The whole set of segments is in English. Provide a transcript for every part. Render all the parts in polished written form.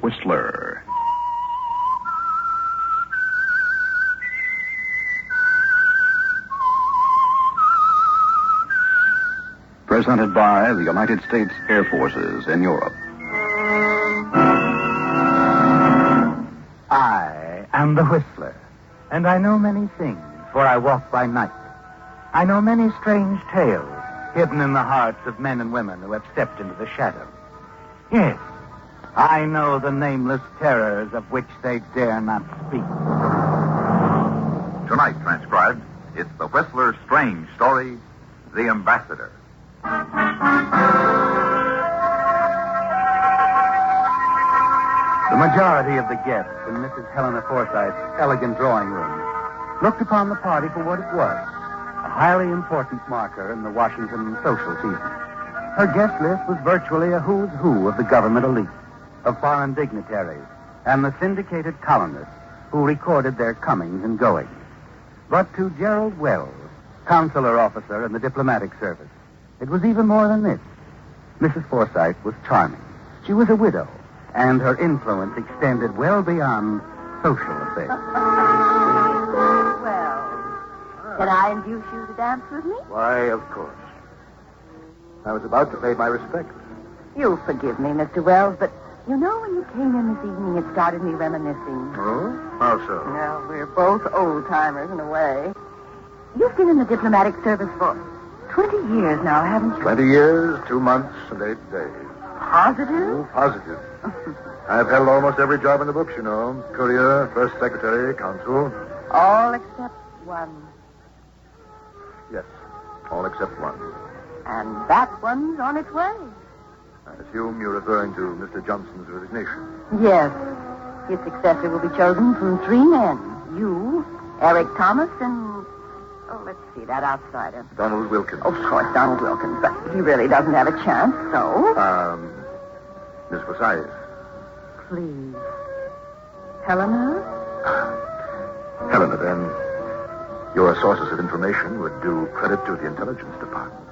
Whistler. Presented by the United States Air Forces in Europe. I am the Whistler, and I know many things, for I walk by night. I know many strange tales hidden in the hearts of men and women who have stepped into the shadow. Yes, I know the nameless terrors of which they dare not speak. Tonight, transcribed, it's the Whistler's strange story, The Ambassador. The majority of the guests in Mrs. Helena Forsythe's elegant drawing room looked upon the party for what it was, a highly important marker in the Washington social season. Her guest list was virtually a who's who of the government elite, of foreign dignitaries, and the syndicated columnists who recorded their comings and goings. But to Gerald Wells, consular officer in the diplomatic service, it was even more than this. Mrs. Forsythe was charming. She was a widow, and her influence extended well beyond social affairs. Well, can I induce you to dance with me? Why, of course. I was about to pay my respects. You'll forgive me, Mr. Wells, but you know when you came in this evening, it started me reminiscing. Oh? How so? Well, we're both old-timers in a way. You've been in the diplomatic service for 20 years now, haven't you? 20 years, 2 months, and 8 days. Positive? Oh, positive. I've held almost every job in the books, you know. Courier, first secretary, consul. All except one. Yes, all except one. And that one's on its way. I assume you're referring to Mr. Johnson's resignation. Yes. His successor will be chosen from 3 men. You, Eric Thomas, and... Oh, let's see, that outsider. Donald Wilkins. Oh, of course, Donald Wilkins. But he really doesn't have a chance, so... Miss Forsythe. Please. Helena? Helena, then. Your sources of information would do credit to the intelligence department.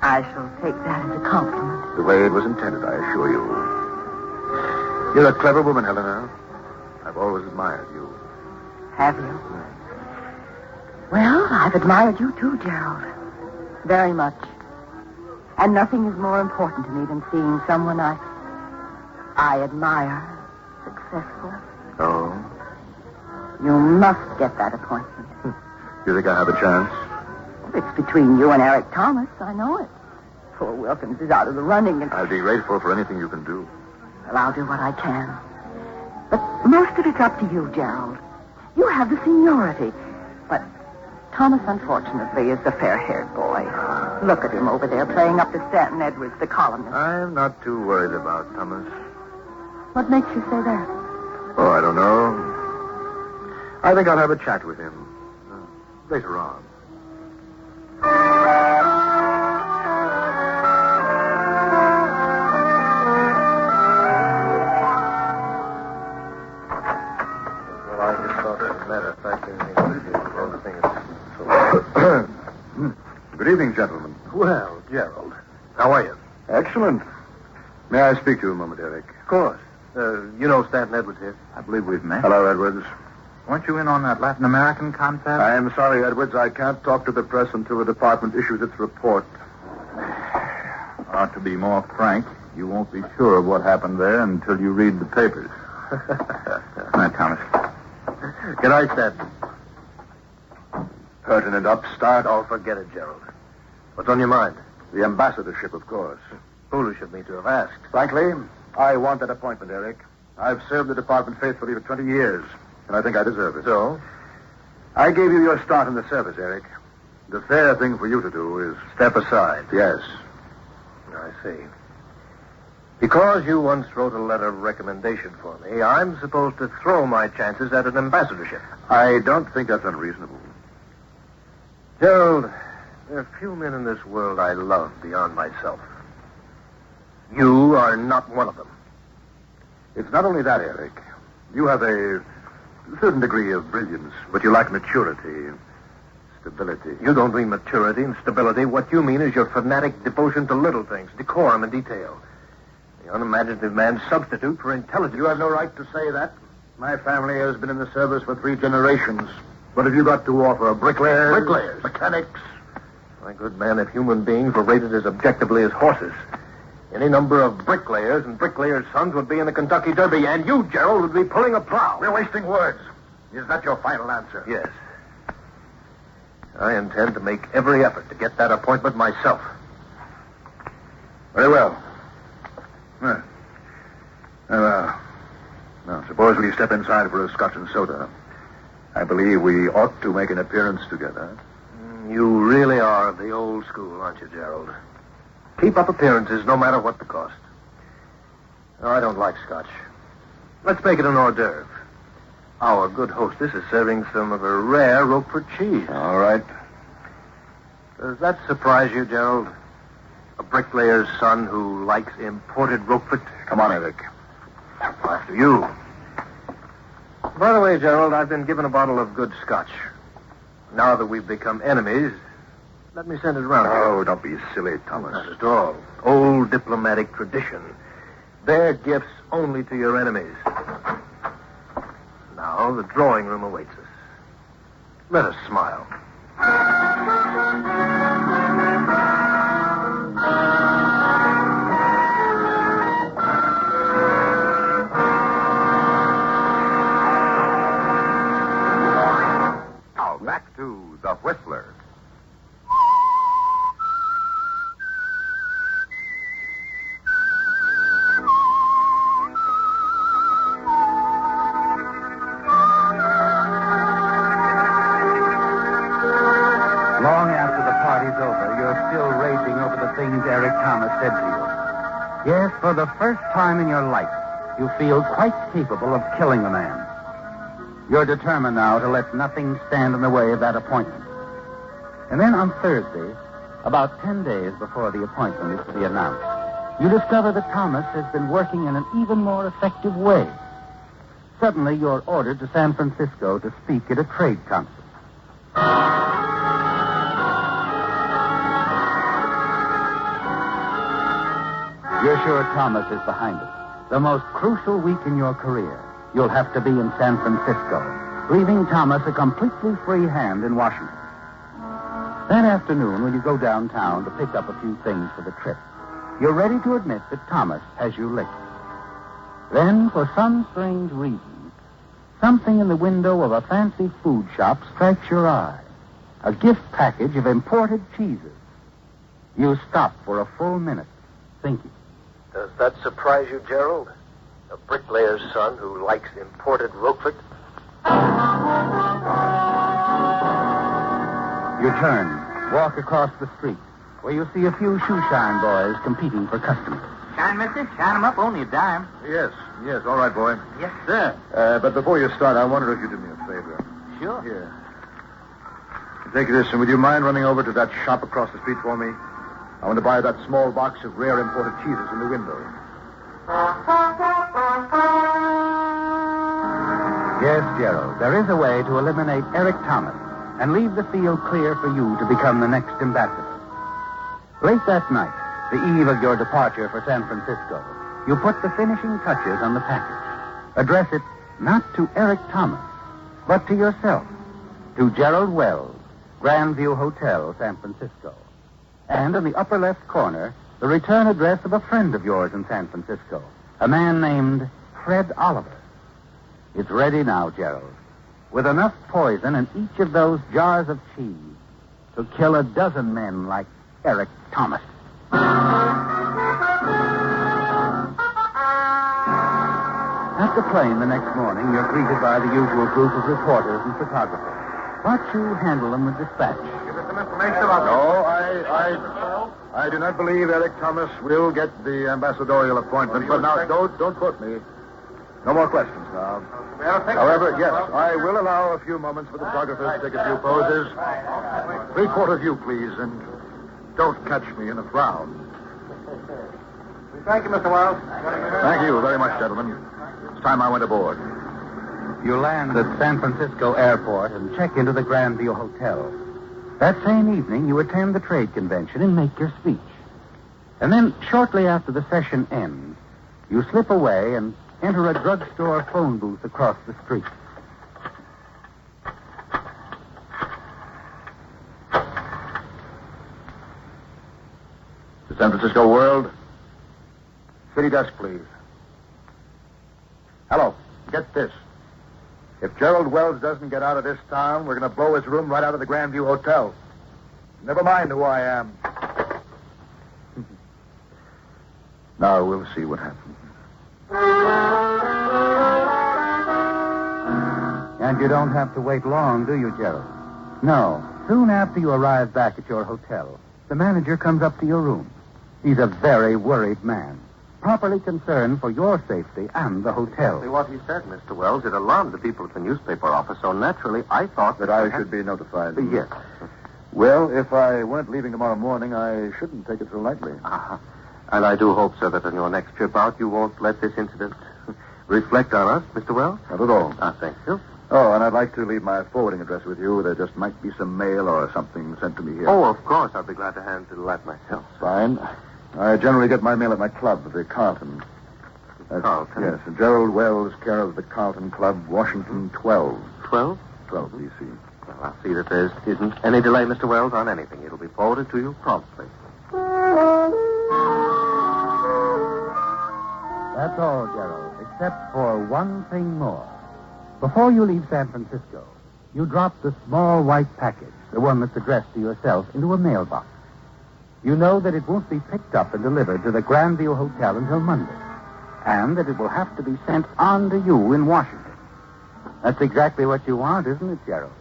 I shall take that as a compliment. The way it was intended, I assure you. You're a clever woman, Helena. I've always admired you. Have you? Well, I've admired you too, Gerald. Very much. And nothing is more important to me than seeing someone I admire successful. Oh? You must get that appointment. You think I have a chance? It's between you and Eric Thomas. I know it. Poor Wilkins is out of the running, and... I'll be grateful for anything you can do. Well, I'll do what I can. But most of it's up to you, Gerald. You have the seniority. But Thomas, unfortunately, is the fair-haired boy. Look at him over there playing up to Stanton Edwards, the columnist. I'm not too worried about Thomas. What makes you say that? Oh, I don't know. I think I'll have a chat with him later on. Well, I just thought, as a matter of fact, Good evening, gentlemen. Well, Gerald, how are you? Excellent. May I speak to you a moment, Eric? Of course. You know Stanton Edwards here? I believe we've met. Hello, Edwards. Weren't you in on that Latin American contest? I am sorry, Edwards. I can't talk to the press until the department issues its report. To be more frank, you won't be sure of what happened there until you read the papers. Good night, Thomas. Good night, Stanton. Pertinent upstart. Oh, forget it, Gerald. What's on your mind? The ambassadorship, of course. Foolish of me to have asked. Frankly, I want that appointment, Eric. I've served the department faithfully for 20 years, and I think I deserve it. So? I gave you your start in the service, Eric. The fair thing for you to do is... Step aside. Yes. I see. Because you once wrote a letter of recommendation for me, I'm supposed to throw my chances at an ambassadorship. I don't think that's unreasonable. Gerald, there are few men in this world I love beyond myself. You are not one of them. It's not only that, Eric. You have a certain degree of brilliance, but you lack maturity, stability. You don't mean maturity and stability. What you mean is your fanatic devotion to little things, decorum and detail. The unimaginative man's substitute for intelligence. You have no right to say that. My family has been in the service for 3 generations. What have you got to offer? Bricklayers? Bricklayers. Mechanics? My good man, if human beings were rated as objectively as horses, any number of bricklayers and bricklayers' sons would be in the Kentucky Derby, and you, Gerald, would be pulling a plow. We're wasting words. Is that your final answer? Yes. I intend to make every effort to get that appointment myself. Very well. Now, suppose we step inside for a scotch and soda. I believe we ought to make an appearance together. You really are of the old school, aren't you, Gerald? Keep up appearances no matter what the cost. No, I don't like scotch. Let's make it an hors d'oeuvre. Our good hostess is serving some of her rare Roquefort cheese. All right. Does that surprise you, Gerald? A bricklayer's son who likes imported Roquefort? Come on, Eric. After you. By the way, Gerald, I've been given a bottle of good scotch. Now that we've become enemies, let me send it around. Oh, don't be silly, Thomas. Not at all. Old diplomatic tradition. Bear gifts only to your enemies. Now the drawing room awaits us. Let us smile. Now back to The Whistler. Long after the party's over, you're still raging over the things Eric Thomas said to you. Yes, for the first time in your life, you feel quite capable of killing a man. You're determined now to let nothing stand in the way of that appointment. And then on Thursday, about 10 days before the appointment is to be announced, you discover that Thomas has been working in an even more effective way. Suddenly, you're ordered to San Francisco to speak at a trade conference. You're sure Thomas is behind it. The most crucial week in your career, you'll have to be in San Francisco, leaving Thomas a completely free hand in Washington. That afternoon, when you go downtown to pick up a few things for the trip, you're ready to admit that Thomas has you licked. Then, for some strange reason, something in the window of a fancy food shop strikes your eye. A gift package of imported cheeses. You stop for a full minute, thinking. Does that surprise you, Gerald? A bricklayer's son who likes imported Roquefort? You turn, walk across the street, where you see a few shoeshine boys competing for customers. Shine, mister. Shine 'em up, only a dime. Yes, all right, boy. Yes, sir. But before you start, I wonder if you do me a favor. Sure. Here. Take this, and would you mind running over to that shop across the street for me? I want to buy that small box of rare imported cheeses in the window. Yes, Gerald, there is a way to eliminate Eric Thomas and leave the field clear for you to become the next ambassador. Late that night, the eve of your departure for San Francisco, you put the finishing touches on the package. Address it not to Eric Thomas, but to yourself, to Gerald Wells, Grandview Hotel, San Francisco. And in the upper left corner, the return address of a friend of yours in San Francisco, a man named Fred Oliver. It's ready now, Gerald, with enough poison in each of those jars of cheese to kill a dozen men like Eric Thomas. At the plane the next morning, you're greeted by the usual group of reporters and photographers. But you handle them with dispatch. Give us some information about... No, I do not believe Eric Thomas will get the ambassadorial appointment. But now, don't quote me. No more questions now. However, yes, I will allow a few moments for the photographers to take a few poses. 3/4 view, please, and don't catch me in a frown. Thank you, Mr. Wells. Thank you very much, gentlemen. It's time I went aboard. You land at San Francisco Airport and check into the Grandview Hotel. That same evening, you attend the trade convention and make your speech. And then, shortly after the session ends, You slip away and enter a drugstore phone booth across the street. The San Francisco World. City desk, please. Hello. Get this. If Gerald Wells doesn't get out of this town, we're going to blow his room right out of the Grandview Hotel. Never mind who I am. Now we'll see what happens. And you don't have to wait long, do you, Gerald? No. Soon after you arrive back at your hotel, the manager comes up to your room. He's a very worried man, properly concerned for your safety and the hotel. Exactly what he said, Mr. Wells. It alarmed the people at the newspaper office, so naturally I thought That I should be notified. Yes. Well, if I weren't leaving tomorrow morning, I shouldn't take it so lightly. Uh-huh. And I do hope, sir, that on your next trip out, you won't let this incident reflect on us, Mr. Wells. Not at all. Thank you. Oh, and I'd like to leave my forwarding address with you. There just might be some mail or something sent to me here. Oh, of course. I'll be glad to handle that myself. Fine. I generally get my mail at my club, the Carlton. Carlton? Yes, Gerald Wells, care of the Carlton Club, Washington 12. 12? 12, D.C. Well, I'll see that there isn't any delay, Mr. Wells, on anything. It'll be forwarded to you promptly. That's all, Gerald, except for one thing more. Before you leave San Francisco, you drop the small white package, the one that's addressed to yourself, into a mailbox. You know that it won't be picked up and delivered to the Grandview Hotel until Monday, and that it will have to be sent on to you in Washington. That's exactly what you want, isn't it, Gerald?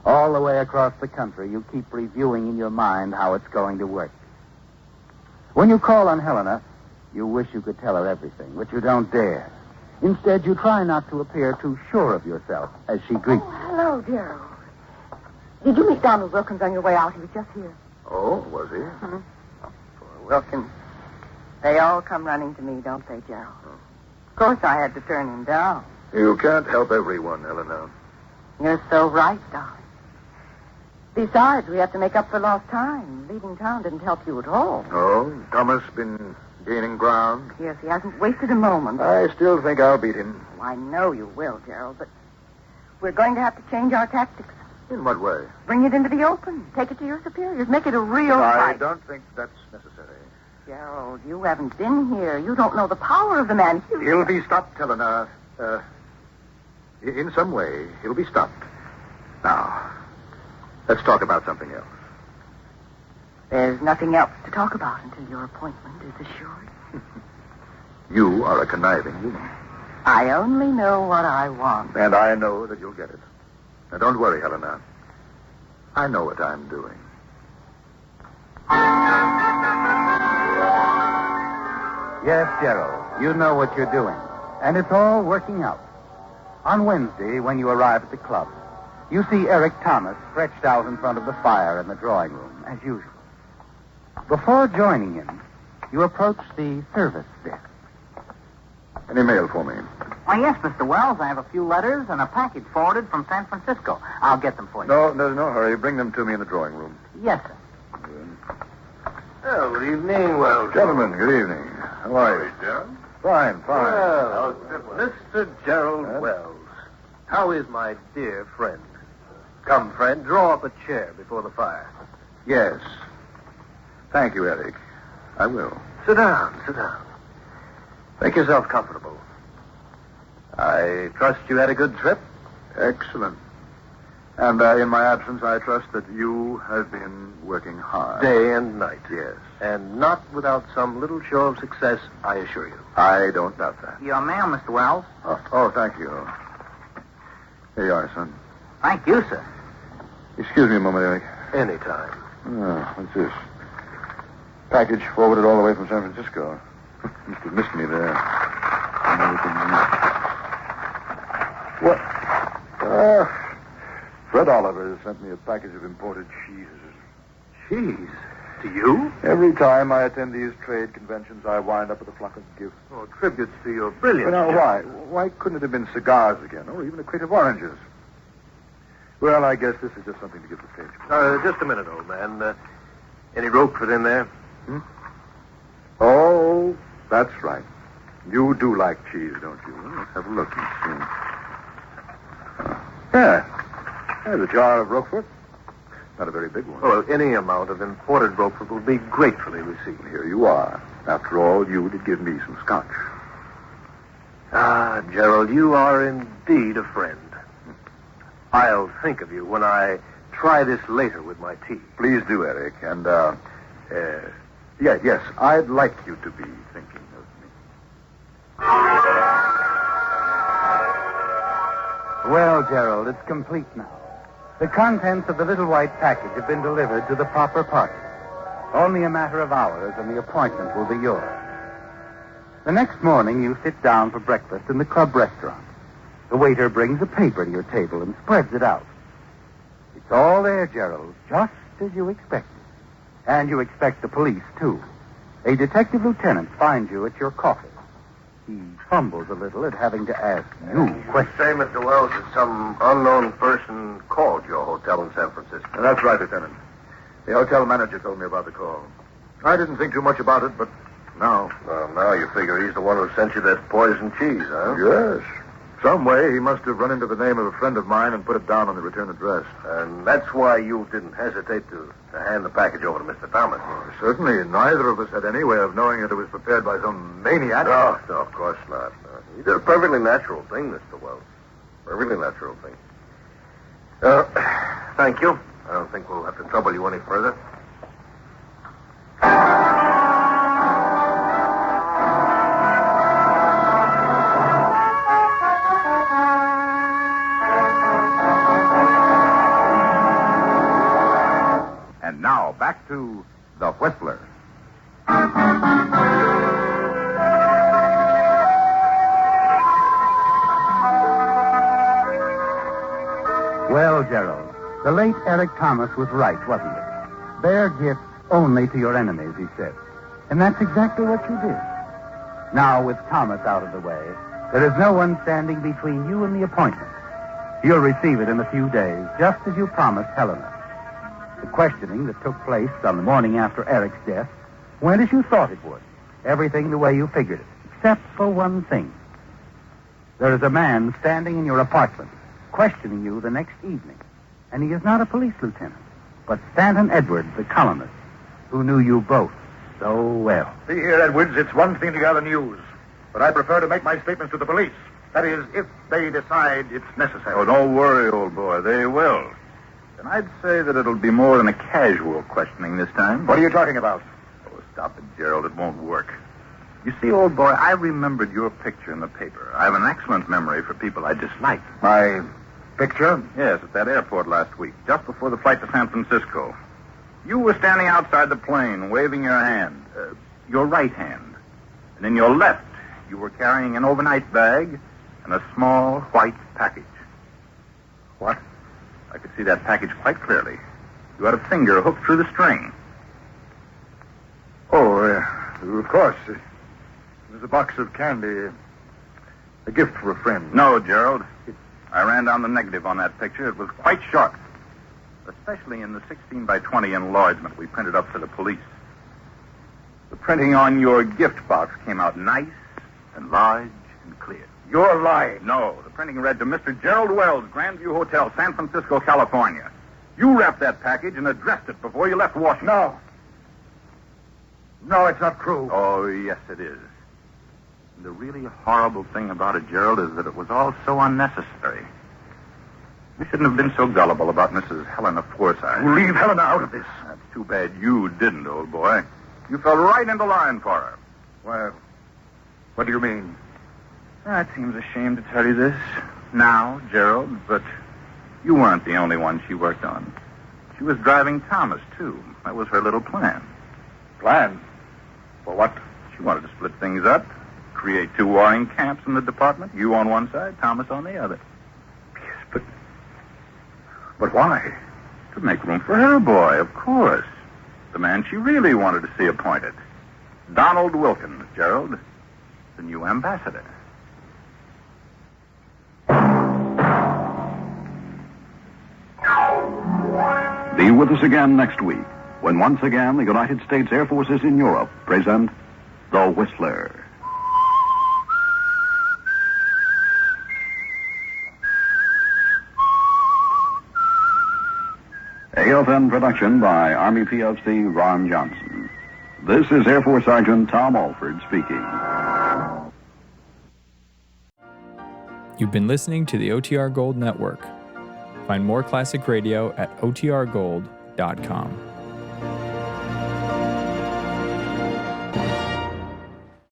All the way across the country, you keep reviewing in your mind how it's going to work. When you call on Helena, you wish you could tell her everything, but you don't dare. Instead, you try not to appear too sure of yourself as she greets you. Oh, hello, Gerald. Did you meet Donald Wilkins on your way out? He was just here. Oh, was he? Mm-hmm. Poor Wilkins. They all come running to me, don't they, Gerald? Of course, I had to turn him down. You can't help everyone, Helena. You're so right, darling. Besides, we have to make up for lost time. Leaving town didn't help you at all. Oh, Thomas been gaining ground? Yes, he hasn't wasted a moment. I still think I'll beat him. Oh, I know you will, Gerald, but we're going to have to change our tactics. In what way? Bring it into the open. Take it to your superiors. Make it a real I fight. don't think that's necessary. Gerald, you haven't been here. You don't know the power of the man. He'll be stopped, Helena. In some way, he'll be stopped. Now, let's talk about something else. There's nothing else to talk about until your appointment is assured. You are a conniving woman. I only know what I want. And I know that you'll get it. Now, don't worry, Helena. I know what I'm doing. Yes, Gerald, you know what you're doing. And it's all working out. On Wednesday, when you arrive at the club, you see Eric Thomas stretched out in front of the fire in the drawing room, as usual. Before joining him, you approach the service desk. Any mail for me? Why, yes, Mr. Wells. I have a few letters and a package forwarded from San Francisco. I'll get them for you. No, there's no hurry. Bring them to me in the drawing room. Yes, sir. Oh, good evening, Wells. Gentlemen, good evening. How are you? Gerald? Fine. Well, Mr. Gerald Wells, how is my dear friend? Come, Fred, draw up a chair before the fire. Yes. Thank you, Eric. I will. Sit down, sit down. Make yourself comfortable. I trust you had a good trip? Excellent. And in my absence, I trust that you have been working hard. Day and night. Yes. And not without some little show of success, I assure you. I don't doubt that. Your mail, Mr. Wells. Oh, thank you. Here you are, son. Thank you, sir. Excuse me a moment, Eric. Anytime. Oh, what's this? Package forwarded all the way from San Francisco. Must have missed me there. What? Fred Oliver sent me a package of imported cheeses. Cheese? To you? Every time I attend these trade conventions, I wind up with a flock of gifts. Oh, tributes to your brilliance. Now, why? Why couldn't it have been cigars again, or even a crate of oranges? Well, I guess this is just something to give the stage. Just a minute, old man. Any Roquefort in there? Oh, that's right. You do like cheese, don't you? Well, let's have a look and see. There's a jar of Roquefort. Not a very big one. Well, any amount of imported Roquefort will be gratefully received. Here you are. After all, you did give me some scotch. Ah, Gerald, you are indeed a friend. I'll think of you when I try this later with my tea. Please do, Eric. And, yes, I'd like you to be thinking of me. Well, Gerald, it's complete now. The contents of the little white package have been delivered to the proper party. Only a matter of hours, and the appointment will be yours. The next morning, you sit down for breakfast in the club restaurant. The waiter brings a paper to your table and spreads it out. It's all there, Gerald, just as you expected. And you expect the police, too. A detective lieutenant finds you at your coffee. He fumbles a little at having to ask you questions. Say, Mr. Wells, that some unknown person called your hotel in San Francisco. That's right, Lieutenant. The hotel manager told me about the call. I didn't think too much about it, but now... Well, now you figure he's the one who sent you that poison cheese, huh? Yes. Some way he must have run into the name of a friend of mine and put it down on the return address. And that's why you didn't hesitate to hand the package over to Mr. Thomas. Certainly, neither of us had any way of knowing that it was prepared by some maniac. No, of course not. No. You did a perfectly natural thing, Mr. Wells. Perfectly natural thing. Thank you. I don't think we'll have to trouble you any further. And now, back to The Whistler. Well, Gerald, the late Eric Thomas was right, wasn't it? Bear gifts only to your enemies, he said. And that's exactly what you did. Now, with Thomas out of the way, there is no one standing between you and the appointment. You'll receive it in a few days, just as you promised Helena. The questioning that took place on the morning after Eric's death went as you thought it would. Everything the way you figured it, except for one thing. There is a man standing in your apartment, questioning you the next evening. And he is not a police lieutenant, but Stanton Edwards, the columnist, who knew you both so well. See here, Edwards, it's one thing to gather news, but I prefer to make my statements to the police. That is, if they decide it's necessary. Oh, don't worry, old boy. They will. And I'd say that it'll be more than a casual questioning this time. What are you talking about? Oh, stop it, Gerald. It won't work. You see, old boy, I remembered your picture in the paper. I have an excellent memory for people I dislike. My picture? Yes, at that airport last week, just before the flight to San Francisco. You were standing outside the plane, waving your hand, your right hand. And in your left, you were carrying an overnight bag and a small white package. What? I could see that package quite clearly. You had a finger hooked through the string. Oh, of course. It was a box of candy. A gift for a friend. No, Gerald. I ran down the negative on that picture. It was quite sharp. Especially in the 16 by 20 enlargement we printed up for the police. The printing on your gift box came out nice and large and clear. You're lying. No, the printing read to Mr. Gerald Wells, Grandview Hotel, San Francisco, California. You wrapped that package and addressed it before you left Washington. No. No, it's not true. Oh, yes, it is. And the really horrible thing about it, Gerald, is that it was all so unnecessary. We shouldn't have been so gullible about Mrs. Helena Forsythe. You leave Helena out of this. That's too bad you didn't, old boy. You fell right into line for her. Well, what do you mean? It seems a shame to tell you this now, Gerald, but you weren't the only one she worked on. She was driving Thomas, too. That was her little plan. Plan? For what? She wanted to split things up, create two warring camps in the department, you on one side, Thomas on the other. Yes, but why? To make room for her boy, of course. The man she really wanted to see appointed. Donald Wilkins, Gerald, the new ambassador. Be with us again next week, when once again the United States Air Forces in Europe present The Whistler. A FM production by Army PFC Ron Johnson. This is Air Force Sergeant Tom Alford speaking. You've been listening to the OTR Gold Network. Find more classic radio at otrgold.com.